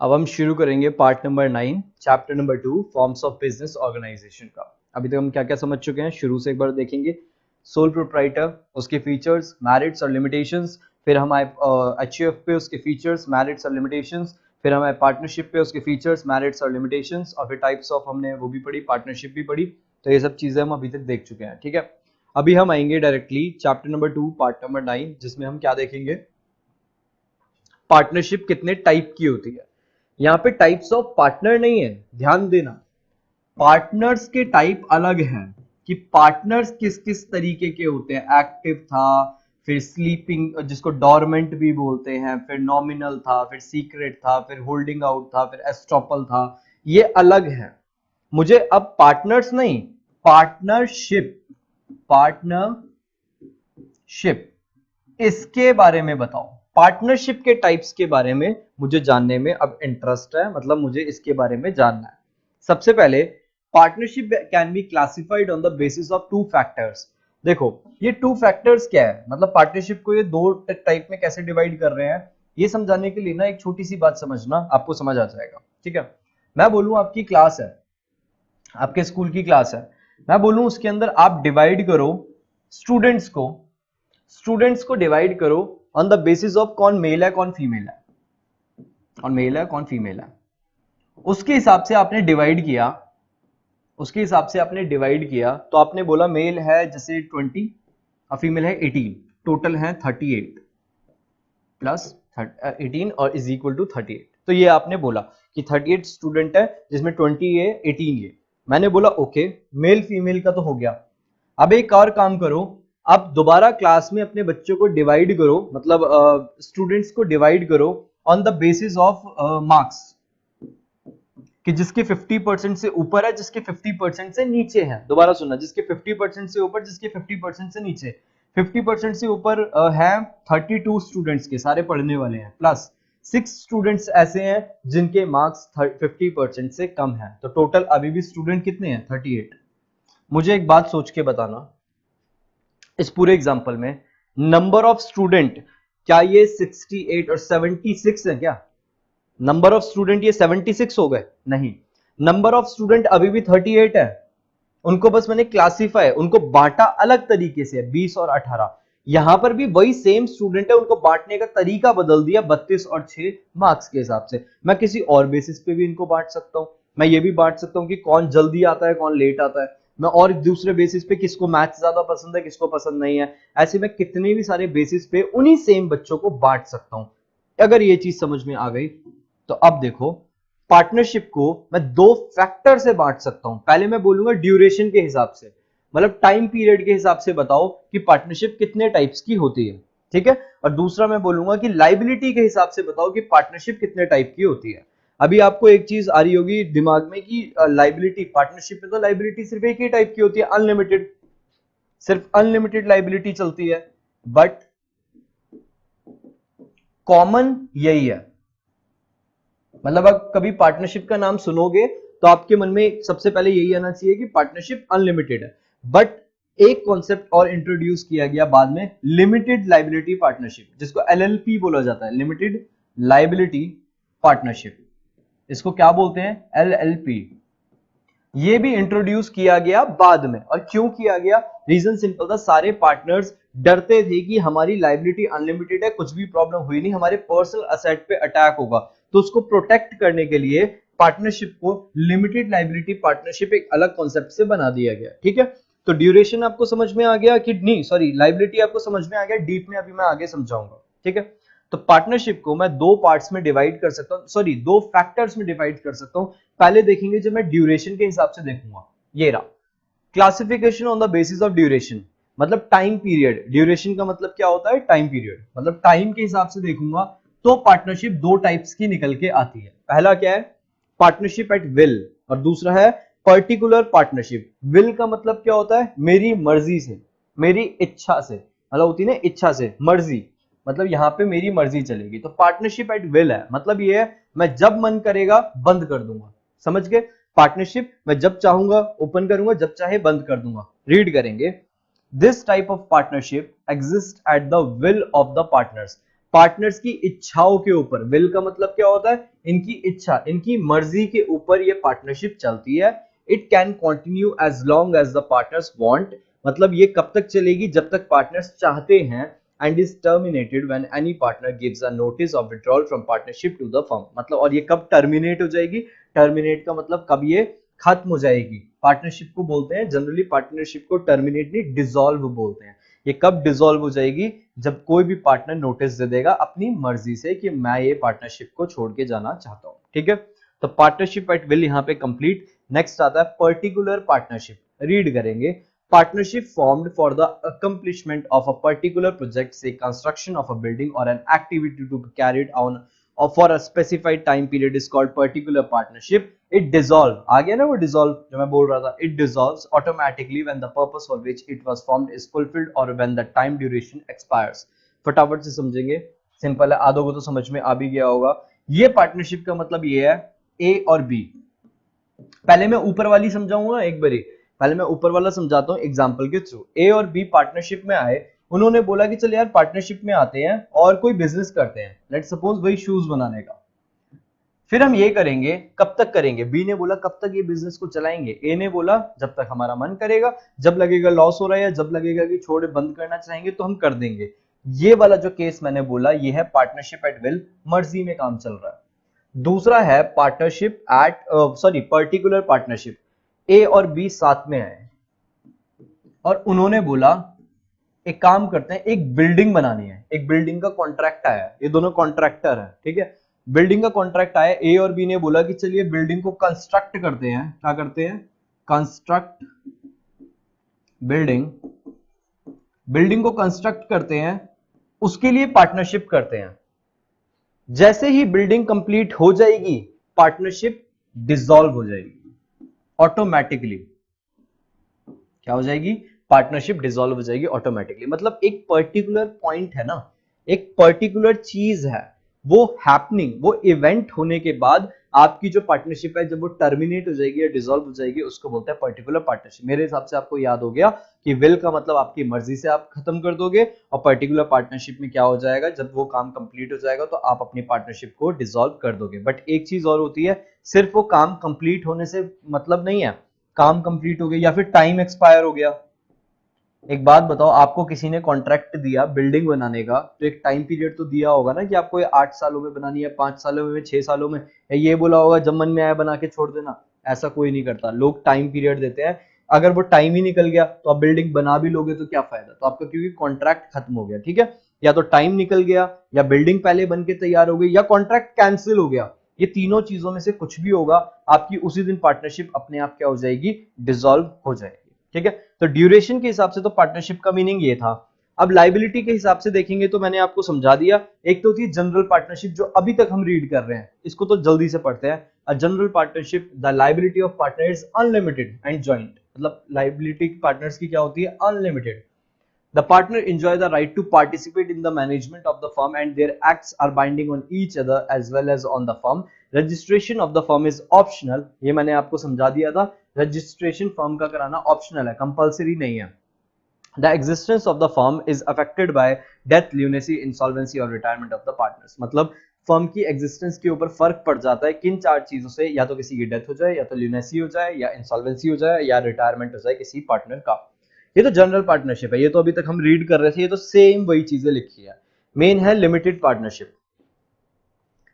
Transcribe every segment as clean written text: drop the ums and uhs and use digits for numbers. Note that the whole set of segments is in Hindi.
अब हम शुरू करेंगे part number 9 chapter number 2 forms of business organisation का। अभी तक हम क्या क्या समझ चुके हैं, शुरू से एक बार देखेंगे। सोल प्रोप्राइटर, उसके फीचर्स, मेरिट्स और लिमिटेशंस, फिर हम आए एचयूएफ पे, उसके फीचर्स, मेरिट्स और लिमिटेशंस, फिर हम आए पार्टनरशिप पे, उसके फीचर्स, मेरिट्स और लिमिटेशंस, और फिर टाइप्स ऑफ हमने वो भी पढ़ी, पार्टनरशिप भी पढ़ी। तो ये सब चीजें हम अभी तक देख चुके हैं, ठीक है। अभी हम आएंगे directly chapter number 2 part number 9, जिसमें हम क्या देखेंगे, पार्टनरशिप कितने टाइप की होती है। यहाँ पे टाइप्स ऑफ पार्टनर नहीं है, ध्यान देना। पार्टनर्स के टाइप अलग हैं कि पार्टनर्स किस किस तरीके के होते हैं। एक्टिव था, फिर स्लीपिंग जिसको डॉर्मेंट भी बोलते हैं, फिर नॉमिनल था, फिर सीक्रेट था, फिर होल्डिंग आउट था, फिर एस्ट्रोपल था। ये अलग है। मुझे अब पार्टनर्स नहीं, पार्टनरशिप, पार्टनरशिप इसके बारे में बताओ। पार्टनरशिप के टाइप्स के बारे में मुझे जानने में अब इंटरेस्ट है, मतलब मुझे इसके बारे में जानना है। सबसे पहले, partnership can be classified on the basis of two factors. देखो ये टू फैक्टर्स क्या है, मतलब पार्टनरशिप को ये दो टाइप में कैसे डिवाइड कर रहे हैं, ये समझाने के लिए ना एक छोटी सी बात समझना, आपको समझ आ जाएगा, ठीक है। मैं बोलूं आपकी क्लास है, आपके स्कूल की क्लास है, मैं बोलूं उसके अंदर आप डिवाइड करो स्टूडेंट्स को, स्टूडेंट्स को डिवाइड करो ऑन द बेसिस ऑफ कौन मेल है कौन फीमेल है, कौन मेल है कौन फीमेल है। उसके हिसाब से आपने डिवाइड किया, उसके हिसाब से आपने डिवाइड किया, तो आपने बोला मेल है जैसे 20 और फीमेल है 18, टोटल है 38 प्लस 18 और इज इक्वल टू 38। तो ये आपने बोला कि 38 स्टूडेंट है जिसमें 20 ये 18 ये। मैंने बोला ओके, मेल फीमेल का तो हो गया। अब एक और काम करो, अब दोबारा क्लास में अपने बच्चों को डिवाइड करो, मतलब स्टूडेंट्स को डिवाइड करो on the basis of marks, कि जिसके 50% से ऊपर है, जिसके 50% से नीचे है। दोबारा सुनना, जिसके 50% से ऊपर, जिसके 50% से नीचे। 50% से ऊपर है 32 स्टूडेंट्स के, सारे पढ़ने वाले हैं, प्लस 6 स्टूडेंट्स ऐसे हैं जिनके मार्क्स 50% से कम है। तो टोटल अभी भी स्टूडेंट कितने हैं, 38। मुझे एक बात सोच के बताना, इस पूरे एग्जाम्पल में नंबर ऑफ स्टूडेंट, क्या ये 68 और 76 है क्या? नंबर ऑफ स्टूडेंट ये 76 हो गए? नहीं, नंबर ऑफ स्टूडेंट अभी भी 38 है। उनको बस मैंने क्लासिफाई, उनको बांटा अलग तरीके से, 20 और 18। यहां पर भी वही सेम स्टूडेंट है, उनको बांटने का तरीका बदल दिया, 32 और 6 मार्क्स के हिसाब से। मैं किसी और बेसिस पे भी इनको बांट सकता हूं। मैं ये भी बांट सकता हूं कि कौन जल्दी आता है कौन लेट आता है। मैं और दूसरे बेसिस पे किसको मैथ्स ज्यादा पसंद है किसको पसंद नहीं है। ऐसे मैं कितने भी सारे बेसिस पे उन्हीं सेम बच्चों को बांट सकता हूं। अगर ये चीज समझ में आ गई तो अब देखो, पार्टनरशिप को मैं दो फैक्टर से बांट सकता हूं। पहले मैं बोलूंगा ड्यूरेशन के हिसाब से, मतलब टाइम पीरियड के हिसाब से बताओ कि पार्टनरशिप कितने टाइप्स की होती है, ठीक है। और दूसरा मैं बोलूंगा कि लाइबिलिटी के हिसाब से बताओ कि पार्टनरशिप कितने टाइप की होती है। अभी आपको एक चीज आ रही होगी दिमाग में कि लाइबिलिटी, पार्टनरशिप में तो लाइबिलिटी सिर्फ एक ही टाइप की होती है, अनलिमिटेड, सिर्फ अनलिमिटेड लाइबिलिटी चलती है। बट कॉमन यही है, मतलब अगर कभी पार्टनरशिप का नाम सुनोगे तो आपके मन में सबसे पहले यही आना चाहिए कि पार्टनरशिप अनलिमिटेड है। बट एक कॉन्सेप्ट और इंट्रोड्यूस किया गया बाद में, लिमिटेड लाइबिलिटी पार्टनरशिप, जिसको एलएलपी बोला जाता है, लिमिटेड लाइबिलिटी पार्टनरशिप। इसको क्या बोलते हैं, एलएलपी। ये भी इंट्रोड्यूस किया गया बाद में। और क्यों किया गया, रीजन सिंपल था, सारे पार्टनर्स डरते थे कि हमारी लाइबिलिटी अनलिमिटेड है, कुछ भी प्रॉब्लम हुई नहीं, हमारे पर्सनल असेट पे अटैक होगा। तो उसको प्रोटेक्ट करने के लिए पार्टनरशिप को लिमिटेड लाइबिलिटी पार्टनरशिप एक अलग कॉन्सेप्ट से बना दिया गया, ठीक है। तो ड्यूरेशन आपको समझ में आ गया कि नहीं, सॉरी, लाइबिलिटी आपको समझ में आ गया, डीप में अभी मैं आगे समझाऊंगा, ठीक है। तो पार्टनरशिप को मैं दो पार्ट्स में डिवाइड कर सकता हूं, सॉरी दो फैक्टर्स में डिवाइड कर सकता हूं। पहले देखेंगे जब मैं ड्यूरेशन के हिसाब से देखूंगा, ये रहा classification on the basis of duration, मतलब टाइम पीरियड। ड्यूरेशन का मतलब क्या होता है, टाइम पीरियड, मतलब टाइम के हिसाब से देखूंगा तो पार्टनरशिप दो टाइप्स की निकल के आती है। पहला क्या है, पार्टनरशिप एट विल, और दूसरा है पर्टिकुलर पार्टनरशिप। विल का मतलब क्या होता है, मेरी मर्जी से, मेरी इच्छा से, मतलब होती है ना इच्छा से, मर्जी, मतलब यहां पे मेरी मर्जी चलेगी। तो पार्टनरशिप एट विल है, मतलब ये है मैं जब मन करेगा बंद कर दूंगा, समझ गए। पार्टनरशिप मैं जब चाहूंगा ओपन करूंगा, जब चाहे बंद कर दूंगा। रीड करेंगे, this type of partnership exist at the will of the partners. Partners की इच्छाओं के ऊपर, विल का मतलब क्या होता है, इनकी इच्छा, इनकी मर्जी के ऊपर ये पार्टनरशिप चलती है। It can continue as long as the partners want, मतलब ये कब तक चलेगी, जब तक पार्टनर्स चाहते हैं। End is terminated when any partner gives a notice of withdrawal from partnership to the firm, मतलब और ये कब टर्मिनेट हो जाएगी, टर्मिनेट का मतलब कब ये खत्म हो जाएगी। पार्टनरशिप को बोलते हैं जनरली, पार्टनरशिप को टर्मिनेट नहीं डिसॉल्व बोलते हैं। ये कब डिसॉल्व हो जाएगी, जब कोई भी पार्टनर नोटिस दे देगा अपनी मर्जी से कि मैं ये पार्टनरशिप को छोड़ के जाना चाहता हूं, ठीक है। तो पार्टनरशिप एट विल यहाँ पे कंप्लीट। नेक्स्ट आता है पर्टिकुलर पार्टनरशिप, रीड करेंगे। Partnership formed for the accomplishment of a particular project, say construction of a building or an activity to be carried on or for a specified time period is called particular partnership. It dissolve, आ गया ना वो dissolve जो मैं बोल रहा था, it dissolves automatically when the purpose for which it was formed is fulfilled or when the time duration expires. फटाफट से समझेंगे, सिंपल है, आधों को तो समझ में आ भी गया होगा। ये पार्टनरशिप का मतलब ये है ए और बी। पहले मैं ऊपर वाली समझाऊंगा एक बारी, पहले मैं ऊपर वाला समझाता हूं एग्जांपल के थ्रू। ए और बी पार्टनरशिप में आए, उन्होंने बोला कि चल यार पार्टनरशिप में आते हैं और कोई बिजनेस करते हैं, लेट्स सपोज वही शूज बनाने का। फिर हम ये करेंगे, कब तक करेंगे, बी ने बोला कब तक ये बिजनेस को चलाएंगे, ए ने बोला जब तक हमारा मन करेगा, जब लगेगा लॉस हो रहा है या जब लगेगा कि छोड़ बंद करना चाहेंगे तो हम कर देंगे। ये वाला जो केस मैंने बोला ये है पार्टनरशिप एट विल, मर्जी में काम चल रहा है। दूसरा है पार्टनरशिप एट पर्टिकुलर पार्टनरशिप, ए और बी साथ में आए और उन्होंने बोला एक काम करते हैं, एक बिल्डिंग बनानी है, एक बिल्डिंग का कॉन्ट्रैक्ट आया, ये दोनों कॉन्ट्रैक्टर है, ठीक है। बिल्डिंग का कॉन्ट्रैक्ट आया, ए और बी ने बोला कि चलिए बिल्डिंग को कंस्ट्रक्ट करते हैं। क्या करते हैं, कंस्ट्रक्ट बिल्डिंग, बिल्डिंग को कंस्ट्रक्ट करते हैं, उसके लिए पार्टनरशिप करते हैं। जैसे ही बिल्डिंग कंप्लीट हो जाएगी पार्टनरशिप डिसॉल्व हो जाएगी ऑटोमेटिकली। क्या हो जाएगी, पार्टनरशिप डिसॉल्व हो जाएगी ऑटोमेटिकली। मतलब एक पर्टिकुलर पॉइंट है ना, एक पर्टिकुलर चीज है, वो हैपनिंग, वो इवेंट होने के बाद आपकी जो पार्टनरशिप है जब वो टर्मिनेट हो जाएगी या डिसॉल्व हो जाएगी, उसको बोलते हैं पर्टिकुलर पार्टनरशिप। मेरे हिसाब से आपको याद हो गया कि विल का मतलब आपकी मर्जी से आप खत्म कर दोगे, और पर्टिकुलर पार्टनरशिप में क्या हो जाएगा, जब वो काम कंप्लीट हो जाएगा तो आप अपनी पार्टनरशिप को डिसॉल्व कर दोगे। बट एक चीज और होती है, सिर्फ वो काम कंप्लीट होने से मतलब नहीं है, काम कंप्लीट हो गया या फिर टाइम एक्सपायर हो गया। एक बात बताओ, आपको किसी ने कॉन्ट्रैक्ट दिया बिल्डिंग बनाने का, तो एक टाइम पीरियड तो दिया होगा ना कि आपको ये 8 सालों में बनानी है, 5 सालों में, 6 सालों में, या ये बोला होगा जब मन में आया बना के छोड़ देना। ऐसा कोई नहीं करता, लोग टाइम पीरियड देते हैं। अगर वो टाइम ही निकल गया तो आप बिल्डिंग बना भी लोगे तो क्या फायदा, तो आपका क्योंकि कॉन्ट्रैक्ट खत्म हो गया, ठीक है। या तो टाइम निकल गया, या बिल्डिंग पहले बन के तैयार हो गई, या कॉन्ट्रैक्ट कैंसिल हो गया। ये तीनों चीजों में से कुछ भी होगा, आपकी उसी दिन पार्टनरशिप अपने आप क्या हो जाएगी, डिसॉल्व हो जाएगी, ठीक है। तो ड्यूरेशन के हिसाब से तो पार्टनरशिप का मीनिंग ये था। अब लाइबिलिटी के हिसाब से देखेंगे तो मैंने आपको समझा दिया। एक तो थी जनरल पार्टनरशिप जो अभी तक हम रीड कर रहे हैं, इसको तो जल्दी से पढ़ते हैं। A general partnership, the liability of partner is unlimited and joint, मतलब लाइबिलिटी पार्टनर्स की क्या होती है, unlimited. The partner enjoy the right to participate in the management of the firm and their acts are binding on each other as well as on the firm. Registration of the firm is optional. ये मैंने आपको समझा दिया था, रजिस्ट्रेशन फर्म का कराना ऑप्शनल है, कंपलसरी नहीं है। The existence of the firm is affected by death, lunacy, insolvency और retirement of the partners. मतलब फर्म की एग्जिस्टेंस के ऊपर फर्क पड़ जाता है किन 4 चीजों से, या तो किसी की डेथ हो जाए, या तो ल्यूनेसी हो जाए, या इंसॉल्वेंसी हो जाए, या रिटायरमेंट हो जाए किसी पार्टनर का। ये तो जनरल पार्टनरशिप है, ये तो अभी तक हम रीड कर रहे थे, ये तो सेम वही चीजें लिखी है। मेन है लिमिटेड पार्टनरशिप।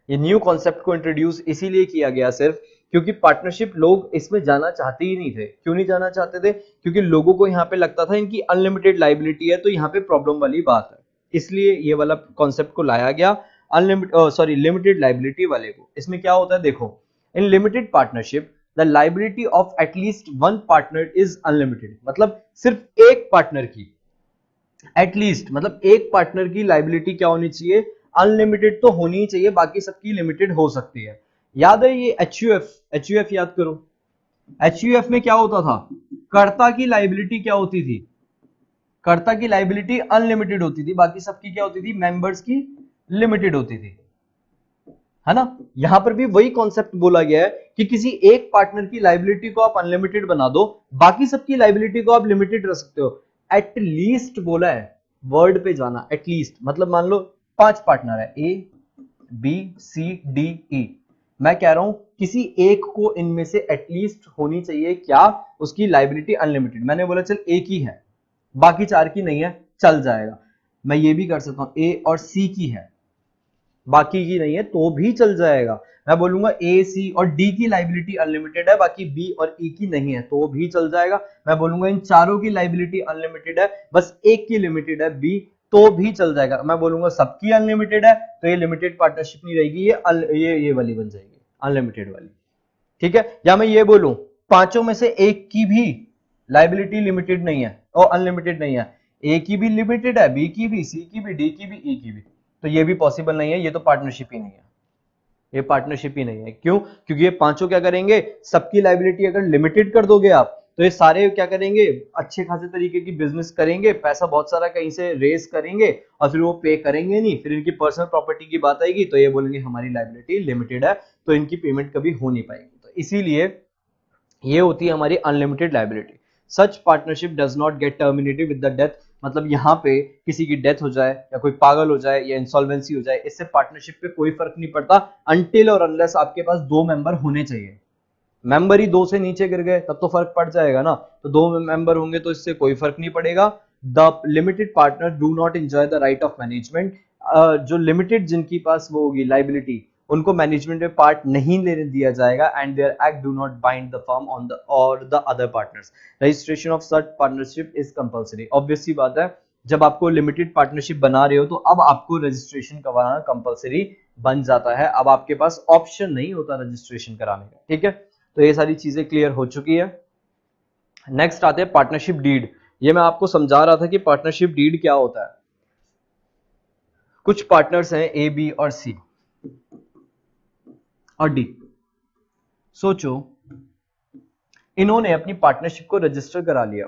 ये न्यू कॉन्सेप्ट को इंट्रोड्यूस इसीलिए किया गया सिर्फ क्योंकि पार्टनरशिप लोग इसमें जाना चाहते ही नहीं थे। क्यों नहीं जाना चाहते थे, क्योंकि लोगों को यहाँ पे लगता था इनकी अनलिमिटेड लाइबिलिटी है, तो यहाँ पे प्रॉब्लम वाली बात है, इसलिए ये वाला कॉन्सेप्ट को लाया गया, लिमिटेड लाइबिलिटी वाले को। इसमें क्या होता है देखो, in limited partnership the liability of at least one partner is unlimited, मतलब सिर्फ एक पार्टनर की, एटलीस्ट मतलब एक पार्टनर की लाइबिलिटी क्या होनी चाहिए, अनलिमिटेड तो होनी ही चाहिए, बाकी सबकी लिमिटेड हो सकती है। याद है ये एचयूएफ याद करो, एचयूएफ में क्या होता था, कर्ता की लाइबिलिटी क्या होती थी, कर्ता की लाइबिलिटी अनलिमिटेड होती थी, बाकी सबकी क्या होती थी, मेंबर्स की लिमिटेड होती थी, है ना। यहां पर भी वही कॉन्सेप्ट बोला गया है कि किसी एक पार्टनर की लाइबिलिटी को आप अनलिमिटेड बना दो, बाकी सबकी लाइबिलिटी को आप लिमिटेड रख सकते हो। एटलीस्ट बोला है, वर्ड पे जाना, एटलीस्ट मतलब मान लो 5 पार्टनर है, A B C D E. मैं कह रहा हूं किसी एक को इनमें से एटलीस्ट होनी चाहिए क्या, उसकी लाइबिलिटी अनलिमिटेड। मैंने बोला चल एक ही है, बाकी 4 की नहीं है, चल जाएगा। मैं ये भी कर सकता हूं ए और सी की है, बाकी की नहीं है तो भी चल जाएगा। मैं बोलूंगा ए सी और डी की लाइबिलिटी अनलिमिटेड है, बाकी बी और ई की नहीं है तो भी चल जाएगा। मैं बोलूंगा इन चारों की लाइबिलिटी अनलिमिटेड है, बस एक की लिमिटेड है बी, तो भी चल जाएगा। मैं बोलूंगा सबकी अनलिमिटेड है तो ये लिमिटेड पार्टनरशिप नहीं रहेगी, ये वाली बन जाएगी अनलिमिटेड वाली, ठीक है। या मैं ये बोलूं पांचों में से एक की भी लाइबिलिटी लिमिटेड नहीं है और अनलिमिटेड नहीं है, ए की भी लिमिटेड है, बी की भी, सी की भी, डी की भी, ई की भी, तो ये भी पॉसिबल नहीं है, ये तो पार्टनरशिप ही नहीं है, ये पार्टनरशिप ही नहीं है। क्यों? क्योंकि ये पांचों क्या करेंगे, सबकी लाइबिलिटी अगर लिमिटेड कर दोगे आप तो ये सारे क्या करेंगे, अच्छे खासे तरीके की बिजनेस करेंगे, पैसा बहुत सारा कहीं से रेस करेंगे और फिर वो पे करेंगे नहीं, फिर इनकी पर्सनल प्रॉपर्टी की बात आएगी तो ये बोलेंगे हमारी लाइबिलिटी लिमिटेड है तो इनकी पेमेंट कभी हो नहीं पाएगी। तो इसीलिए ये होती है हमारी unlimited liability. Such partnership does not gate terminated with the death, मतलब यहाँ पे किसी की डेथ हो जाए या कोई पागल हो जाए या इंसॉल्वेंसी हो जाए, इससे पार्टनरशिप पे कोई फर्क नहीं पड़ता अनटिल और अनलेस आपके पास 2 मेंबर होने चाहिए। मेंबर ही 2 से नीचे गिर गए तब तो फर्क पड़ जाएगा ना, तो 2 मेंबर होंगे तो इससे कोई फर्क नहीं पड़ेगा। The limited partner do not enjoy the right of management, जो लिमिटेड जिनकी पास वो होगी लाइबिलिटी, उनको मैनेजमेंट में पार्ट नहीं लेने दिया जाएगा and their act do not bind the firm on the और the other partners. Registration of such partnership is compulsory. Obvious सी बात है, जब आपको लिमिटेड पार्टनरशिप बना रहे हो तो अब आपको रजिस्ट्रेशन करवाना कंपल्सरी बन जाता है, अब आपके पास ऑप्शन नहीं होता रजिस्ट्रेशन कराने का, ठीक है। तो ये सारी चीजें क्लियर हो चुकी है। नेक्स्ट आते हैं पार्टनरशिप डीड। ये मैं आपको समझा रहा था कि पार्टनरशिप डीड क्या होता है। कुछ पार्टनर्स हैं ए बी और सी और डी, सोचो इन्होंने अपनी पार्टनरशिप को रजिस्टर करा लिया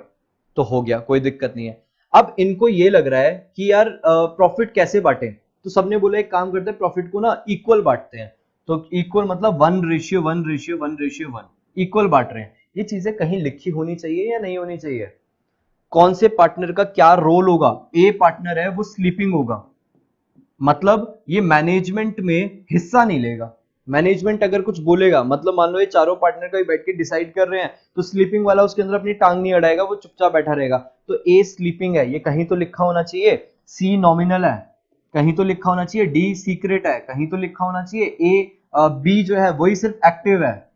तो हो गया, कोई दिक्कत नहीं है। अब इनको ये लग रहा है कि यार प्रॉफिट कैसे बांटे, तो सबने बोला एक काम करते हैं प्रॉफिट को ना इक्वल बांटते हैं, तो इक्वल मतलब 1:1:1:1 इक्वल बांट रहे हैं। ये चीजें कहीं लिखी होनी चाहिए या नहीं होनी चाहिए, कौन से पार्टनर का क्या रोल होगा। ए पार्टनर है वो स्लीपिंग होगा, मतलब ये मैनेजमेंट में हिस्सा नहीं लेगा। मैनेजमेंट अगर कुछ बोलेगा, मतलब मान लो ये चारों पार्टनर का बैठ के डिसाइड कर रहे हैं तो स्लीपिंग वाला उसके अंदर अपनी टांग नहीं अड़ाएगा, वो चुपचाप बैठा रहेगा। तो ए स्लीपिंग है, ये कहीं तो लिखा होना चाहिए। सी नॉमिनल है, कहीं तो लिखा होना चाहिए। डी सीक्रेट है, कहीं तो लिखा होना चाहिए। ए बी जो है वही सिर्फ एक्टिव है,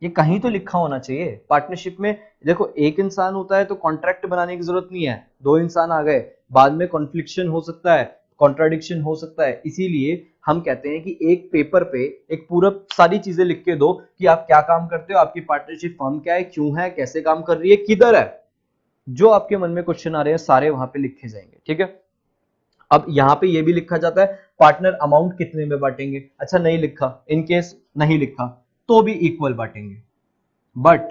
ये कहीं तो लिखा होना चाहिए। पार्टनरशिप में देखो एक इंसान होता है तो कॉन्ट्रैक्ट बनाने की जरूरत नहीं है, 2 इंसान आ गए बाद में कॉन्फ्लिक्शन हो सकता है, कॉन्ट्राडिक्शन हो सकता है, इसीलिए हम कहते हैं कि एक पेपर पे एक पूरा सारी चीजें लिख के दो कि आप क्या काम करते हो, आपकी पार्टनरशिप फर्म क्या है, क्यों है, कैसे काम कर रही है, किधर है, जो आपके मन में क्वेश्चन आ रहे हैं सारे वहां पे लिखे जाएंगे, ठीक है। अब यहाँ पे ये भी लिखा जाता है पार्टनर अमाउंट कितने में बांटेंगे। अच्छा नहीं लिखा, इन केस नहीं लिखा तो भी इक्वल बांटेंगे। बट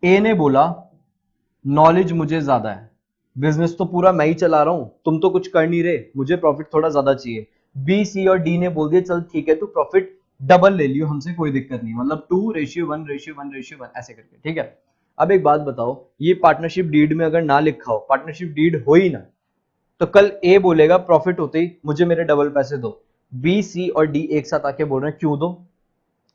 ए ने बोला नॉलेज मुझे ज्यादा है, बिजनेस तो पूरा मैं ही चला रहा हूं, तुम तो कुछ कर नहीं रहे, मुझे प्रॉफिट थोड़ा ज्यादा चाहिए। बी सी और डी ने बोल दिया चल ठीक है तू प्रॉफिट डबल ले लियो, हमसे कोई दिक्कत नहीं, मतलब 2:1:1:1 ऐसे करके, ठीक है। अब एक बात बताओ, ये पार्टनरशिप डीड में अगर ना लिखा हो, पार्टनरशिप डीड हो ही ना, तो कल ए बोलेगा प्रॉफिट होते ही मुझे मेरे डबल पैसे दो, बी सी और डी एक साथ आके बोल रहे हैं क्यों दो,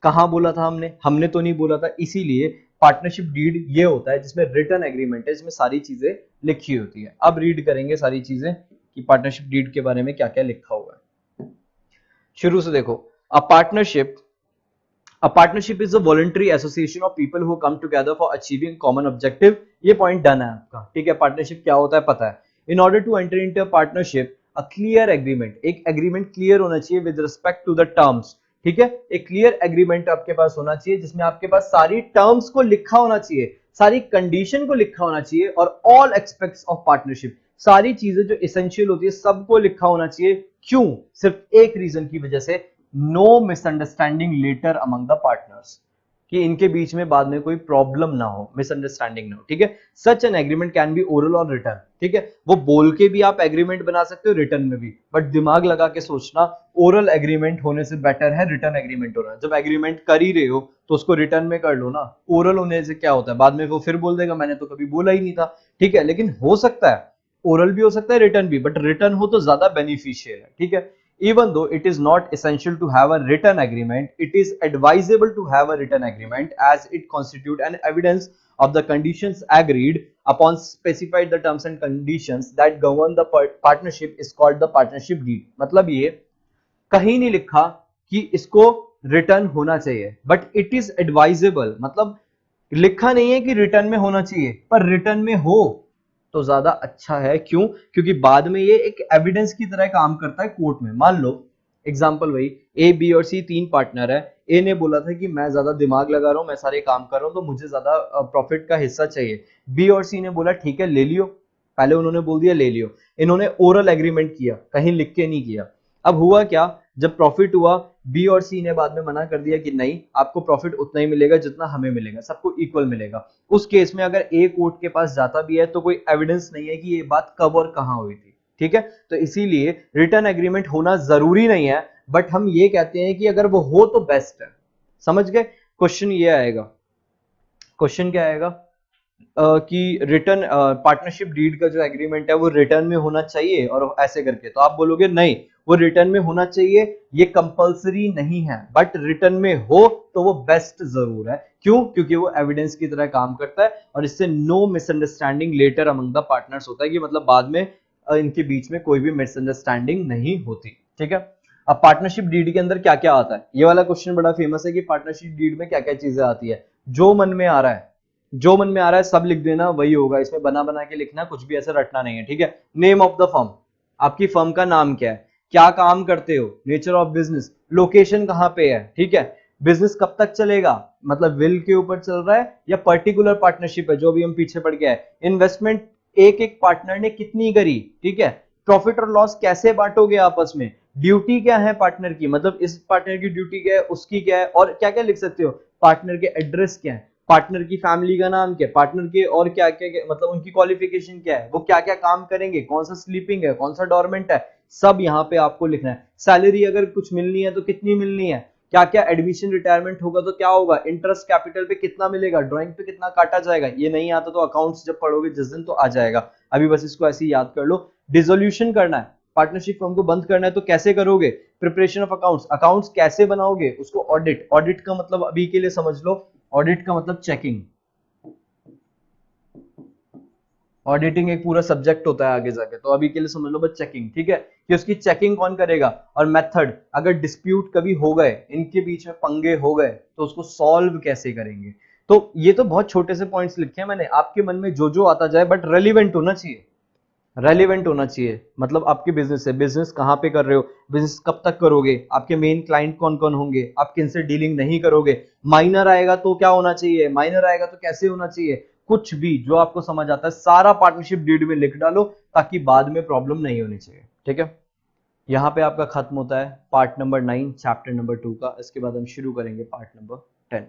कहां बोला था हमने तो नहीं बोला था। इसीलिए पार्टनरशिप डीड ये होता है जिसमें रिटर्न एग्रीमेंट है, जिसमें सारी चीजें लिखी होती है। अब रीड करेंगे सारी चीजें कि पार्टनरशिप डीड के बारे में क्या क्या लिखा हुआ है। शुरू से देखो, a partnership is a voluntary association of people who come together for achieving common objective. ये पॉइंट डन है आपका, ठीक है। पार्टनरशिप क्या होता है पता है। In order to enter into a partnership a clear agreement, एक एग्रीमेंट क्लियर होना चाहिए with respect to the terms, ठीक है। एक क्लियर एग्रीमेंट आपके पास होना चाहिए जिसमें आपके पास सारी टर्म्स को लिखा होना चाहिए, सारी कंडीशन को लिखा होना चाहिए और ऑल एस्पेक्ट्स ऑफ पार्टनरशिप, सारी चीजें जो एसेंशियल होती है सबको लिखा होना चाहिए। क्यों? सिर्फ एक रीजन की वजह से, no misunderstanding later among the partners, कि इनके बीच में बाद में कोई प्रॉब्लम ना हो, मिसअंडरस्टैंडिंग ना हो, ठीक है। Such an agreement can be oral और रिटर्न, ठीक है। वो बोल के भी आप एग्रीमेंट बना सकते हो, रिटर्न में भी, बट दिमाग लगा के सोचना ओरल एग्रीमेंट होने से बेटर है रिटर्न एग्रीमेंट होना। जब एग्रीमेंट कर ही रहे हो तो उसको रिटर्न में कर लो ना, ओरल होने से क्या होता है बाद में वो फिर बोल देगा मैंने तो कभी बोला ही नहीं था, ठीक है। लेकिन हो सकता है ओरल भी हो सकता है, रिटर्न भी, बट रिटर्न हो तो ज्यादा बेनिफिशियल है, ठीक है। Even though it is not essential to have a written agreement, it is advisable to have a written agreement as it constitute an evidence of the conditions agreed upon, specified the terms and conditions that govern the partnership is called the partnership deed। मतलब ये कहीं नहीं लिखा कि इसको रिटर्न होना चाहिए, बट इट इज एडवाइजेबल, मतलब लिखा नहीं है कि रिटर्न में होना चाहिए, पर रिटर्न में हो तो ज्यादा अच्छा है। क्यों? क्योंकि बाद में ये एक एविडेंस की तरह काम करता है कोर्ट में। मान लो एग्जांपल भाई, ए बी और सी तीन पार्टनर है। ए ने बोला था कि मैं ज्यादा दिमाग लगा रहा हूं, मैं सारे काम कर रहा हूं, तो मुझे ज्यादा प्रॉफिट का हिस्सा चाहिए। बी और सी ने बोला ठीक है ले लियो, पहले उन्होंने बोल दिया ले लियो। इन्होंने ओरल एग्रीमेंट किया, कहीं लिख के नहीं किया। अब हुआ क्या, जब प्रॉफिट हुआ, बी और सी ने बाद में मना कर दिया कि नहीं, आपको प्रॉफिट उतना ही मिलेगा जितना हमें मिलेगा, सबको इक्वल मिलेगा। उस केस में अगर ए कोर्ट के पास जाता भी है तो कोई एविडेंस नहीं है कि ये बात कब और कहां हुई थी, ठीक है। तो इसीलिए रिटर्न एग्रीमेंट होना जरूरी नहीं है, बट हम ये कहते हैं कि अगर वो हो तो बेस्ट है। समझ गए? क्वेश्चन ये आएगा, क्वेश्चन क्या आएगा कि रिटर्न पार्टनरशिप डीड का जो एग्रीमेंट है वो रिटर्न में होना चाहिए, और ऐसे करके तो आप बोलोगे नहीं वो रिटर्न में होना चाहिए, ये कंपलसरी नहीं है, बट रिटर्न में हो तो वो बेस्ट जरूर है। क्यों? क्योंकि वो एविडेंस की तरह काम करता है, और इससे no misunderstanding later among the partners होता है, कि मतलब बाद में इनके बीच में कोई भी मिसअंडरस्टैंडिंग नहीं होती, ठीक है। अब पार्टनरशिप डीड के अंदर क्या क्या आता है, ये वाला क्वेश्चन बड़ा फेमस है कि पार्टनरशिप डीड में क्या क्या चीजें आती है। जो मन में आ रहा है, जो मन में आ रहा है सब लिख देना, वही होगा, इसमें बना बना के लिखना, कुछ भी ऐसा रटना नहीं है, ठीक है। नेम ऑफ द फर्म, आपकी फर्म का नाम क्या है, क्या काम करते हो, नेचर ऑफ बिजनेस, लोकेशन कहां पे है, ठीक है। बिजनेस कब तक चलेगा, मतलब विल के ऊपर चल रहा है या पर्टिकुलर पार्टनरशिप है, जो भी हम पीछे पड़ गया है। इन्वेस्टमेंट एक एक पार्टनर ने कितनी करी, ठीक है। प्रॉफिट और लॉस कैसे बांटोगे आपस में, ड्यूटी क्या है पार्टनर की, मतलब इस पार्टनर की ड्यूटी क्या है, उसकी क्या है, और क्या क्या लिख सकते हो, पार्टनर के एड्रेस क्या है, पार्टनर की फैमिली का नाम क्या है, पार्टनर के और क्या क्या मतलब उनकी क्वालिफिकेशन क्या है, वो क्या क्या काम करेंगे, कौन सा स्लीपिंग है, कौन सा डोरमेंट है, सब यहाँ पे आपको लिखना है। सैलरी अगर कुछ मिलनी है तो कितनी मिलनी है, क्या क्या एडमिशन रिटायरमेंट होगा तो क्या होगा, इंटरेस्ट कैपिटल पे कितना मिलेगा, ड्राइंग पे कितना काटा जाएगा। ये नहीं आता तो अकाउंट्स जब पढ़ोगे जिस दिन तो आ जाएगा, अभी बस इसको ऐसे ही याद कर लो। डिसोल्यूशन करना है, पार्टनरशिप फर्म को बंद करना है तो कैसे करोगे, प्रिपरेशन ऑफ अकाउंट्स, अकाउंट्स कैसे बनाओगे, उसको ऑडिट, ऑडिट का मतलब अभी के लिए समझ लो, ऑडिट का मतलब चेकिंग। ऑडिटिंग एक पूरा सब्जेक्ट होता है आगे जाके, तो अभी के लिए समझ लो बस चेकिंग, ठीक है, कि उसकी चेकिंग कौन करेगा। और मेथड, अगर डिस्प्यूट कभी हो गए, इनके बीच में पंगे हो गए, तो उसको सॉल्व कैसे करेंगे। तो ये तो बहुत छोटे से पॉइंट्स लिखे हैं मैंने, आपके मन में जो जो आता जाए, बट रेलिवेंट होना चाहिए, रेलिवेंट होना चाहिए। मतलब आपके बिजनेस है, बिजनेस कहां पे कर रहे हो, बिजनेस कब तक करोगे, आपके मेन क्लाइंट कौन कौन होंगे, आप किन से डीलिंग नहीं करोगे, माइनर आएगा तो क्या होना चाहिए, माइनर आएगा तो कैसे होना चाहिए, कुछ भी जो आपको समझ आता है सारा पार्टनरशिप डीड में लिख डालो, ताकि बाद में प्रॉब्लम नहीं होनी चाहिए, ठीक है। यहाँ पे आपका खत्म होता है पार्ट नंबर 9 चैप्टर नंबर 2 का। इसके बाद हम शुरू करेंगे पार्ट नंबर 10।